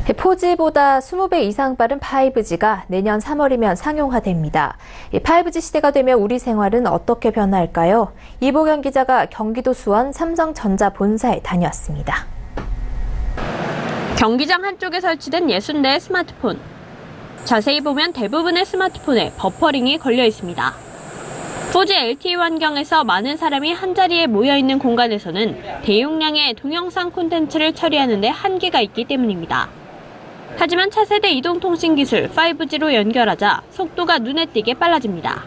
4G보다 20배 이상 빠른 5G가 내년 3월이면 상용화됩니다. 5G 시대가 되면 우리 생활은 어떻게 변할까요? 이보경 기자가 경기도 수원 삼성전자 본사에 다녀왔습니다. 경기장 한쪽에 설치된 64의 스마트폰. 자세히 보면 대부분의 스마트폰에 버퍼링이 걸려 있습니다. 4G LTE 환경에서 많은 사람이 한자리에 모여있는 공간에서는 대용량의 동영상 콘텐츠를 처리하는 데 한계가 있기 때문입니다. 하지만 차세대 이동통신 기술 5G로 연결하자 속도가 눈에 띄게 빨라집니다.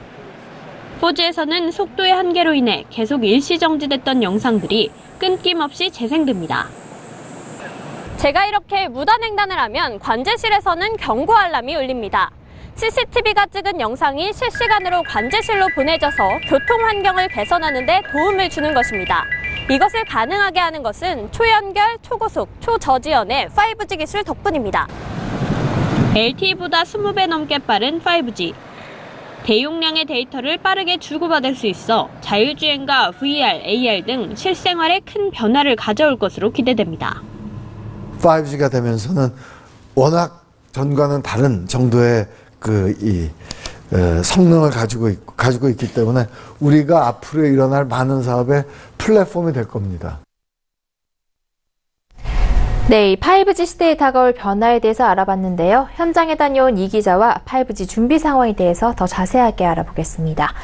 4G에서는 속도의 한계로 인해 계속 일시 정지됐던 영상들이 끊김없이 재생됩니다. 제가 이렇게 무단횡단을 하면 관제실에서는 경고 알람이 울립니다. CCTV가 찍은 영상이 실시간으로 관제실로 보내져서 교통 환경을 개선하는 데 도움을 주는 것입니다. 이것을 가능하게 하는 것은 초연결, 초고속, 초저지연의 5G 기술 덕분입니다. LTE보다 20배 넘게 빠른 5G. 대용량의 데이터를 빠르게 주고받을 수 있어 자율주행과 VR, AR 등 실생활에 큰 변화를 가져올 것으로 기대됩니다. 5G가 되면서는 워낙 전과는 다른 정도의 성능을 가지고 있기 때문에 우리가 앞으로 일어날 많은 사업의 플랫폼이 될 겁니다. 네, 이 5G 시대에 다가올 변화에 대해서 알아봤는데요. 현장에 다녀온 이 기자와 5G 준비 상황에 대해서 더 자세하게 알아보겠습니다.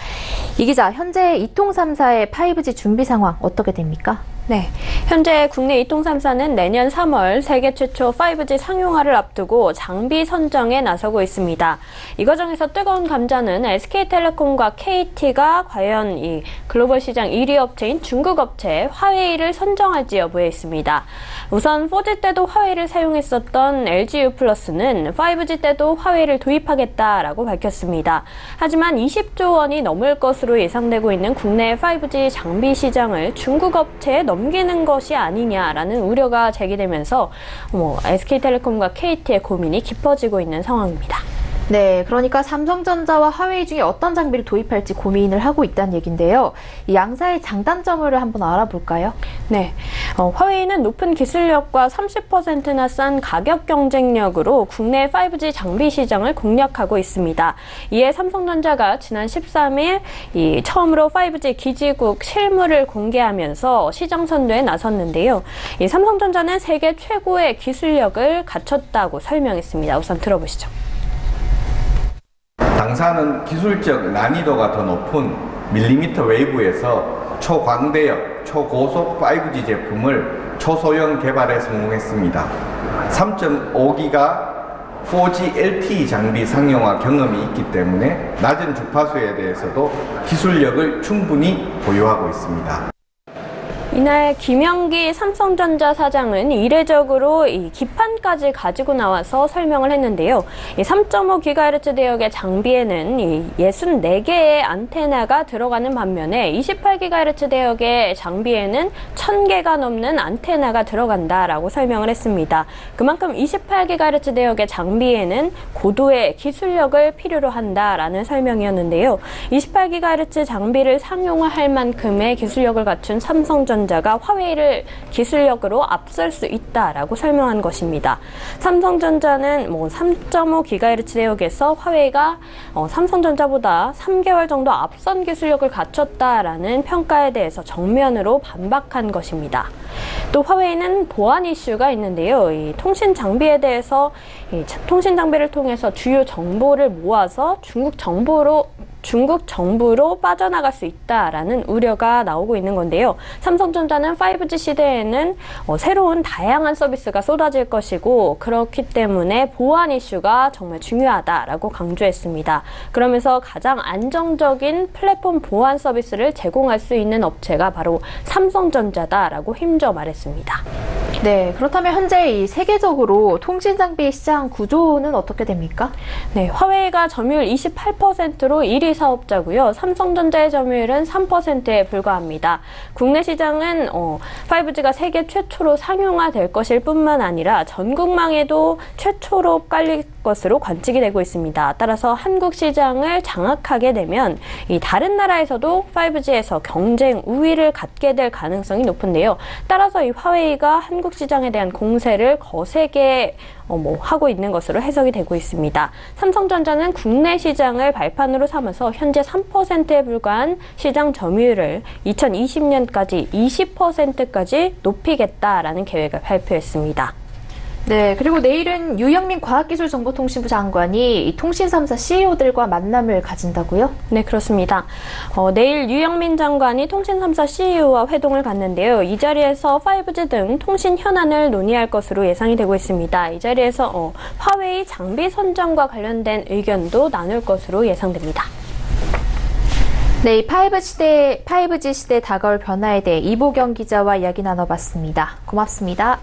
이 기자, 현재 이통 3사의 5G 준비 상황 어떻게 됩니까? 네, 현재 국내 이통 3사는 내년 3월 세계 최초 5G 상용화를 앞두고 장비 선정에 나서고 있습니다. 이 과정에서 뜨거운 감자는 SK텔레콤과 KT가 과연 이 글로벌 시장 1위 업체인 중국 업체 화웨이를 선정할지 여부에 있습니다. 우선 4G 때도 화웨이를 사용했었던 LGU+는 5G 때도 화웨이를 도입하겠다라고 밝혔습니다. 하지만 20조 원이 넘을 것으로 예상되고 있는 국내 5G 장비 시장을 중국 업체에 넘기는 것이 아니냐라는 우려가 제기되면서 SK텔레콤과 KT의 고민이 깊어지고 있는 상황입니다. 네, 그러니까 삼성전자와 화웨이 중에 어떤 장비를 도입할지 고민을 하고 있다는 얘기인데요. 이 양사의 장단점을 한번 알아볼까요? 네, 화웨이는 높은 기술력과 30%나 싼 가격 경쟁력으로 국내 5G 장비 시장을 공략하고 있습니다. 이에 삼성전자가 지난 13일 처음으로 5G 기지국 실물을 공개하면서 시장 선도에 나섰는데요. 이 삼성전자는 세계 최고의 기술력을 갖췄다고 설명했습니다. 우선 들어보시죠. 당사는 기술적 난이도가 더 높은 밀리미터 웨이브에서 초광대역, 초고속 5G 제품을 초소형 개발에 성공했습니다. 3.5기가 4G LTE 장비 상용화 경험이 있기 때문에 낮은 주파수에 대해서도 기술력을 충분히 보유하고 있습니다. 이날 김영기 삼성전자 사장은 이례적으로 이 기판까지 가지고 나와서 설명을 했는데요. 3.5GHz 대역의 장비에는 64개의 안테나가 들어가는 반면에 28GHz 대역의 장비에는 1000개가 넘는 안테나가 들어간다라고 설명을 했습니다. 그만큼 28GHz 대역의 장비에는 고도의 기술력을 필요로 한다라는 설명이었는데요. 28GHz 장비를 상용화할 만큼의 기술력을 갖춘 삼성전자가 화웨이를 기술력으로 앞설 수 있다라고 설명한 것입니다. 삼성전자는 3.5GHz 대역에서 화웨이가 삼성전자보다 3개월 정도 앞선 기술력을 갖췄다라는 평가에 대해서 정면으로 반박한 것입니다. 또 화웨이는 보안 이슈가 있는데요. 이 통신 장비에 대해서 통신 장비를 통해서 주요 정보를 모아서 중국 정부로 빠져나갈 수 있다라는 우려가 나오고 있는 건데요. 삼성전자는 5G 시대에는 새로운 다양한 서비스가 쏟아질 것이고 그렇기 때문에 보안 이슈가 정말 중요하다라고 강조했습니다. 그러면서 가장 안정적인 플랫폼 보안 서비스를 제공할 수 있는 업체가 바로 삼성전자다라고 힘줘 말했습니다. 네, 그렇다면 현재 이 세계적으로 통신 장비 시장 구조는 어떻게 됩니까? 네, 화웨이가 점유율 28%로 1위 사업자고요. 삼성전자의 점유율은 3%에 불과합니다. 국내 시장은 5G가 세계 최초로 상용화될 것일 뿐만 아니라 전국망에도 최초로 깔릴 것으로 관측이 되고 있습니다. 따라서 한국 시장을 장악하게 되면 다른 나라에서도 5G에서 경쟁 우위를 갖게 될 가능성이 높은데요. 따라서 이 화웨이가 한국 한국 시장에 대한 공세를 거세게 하고 있는 것으로 해석이 되고 있습니다. 삼성전자는 국내 시장을 발판으로 삼아서 현재 3%에 불과한 시장 점유율을 2020년까지 20%까지 높이겠다라는 계획을 발표했습니다. 네, 그리고 내일은 유영민 과학기술정보통신부 장관이 이 통신 3사 CEO들과 만남을 가진다고요? 네, 그렇습니다. 내일 유영민 장관이 통신 3사 CEO와 회동을 갖는데요. 이 자리에서 5G 등 통신 현안을 논의할 것으로 예상이 되고 있습니다. 이 자리에서 화웨이 장비 선정과 관련된 의견도 나눌 것으로 예상됩니다. 네, 이 5G 시대에 다가올 변화에 대해 이보경 기자와 이야기 나눠봤습니다. 고맙습니다.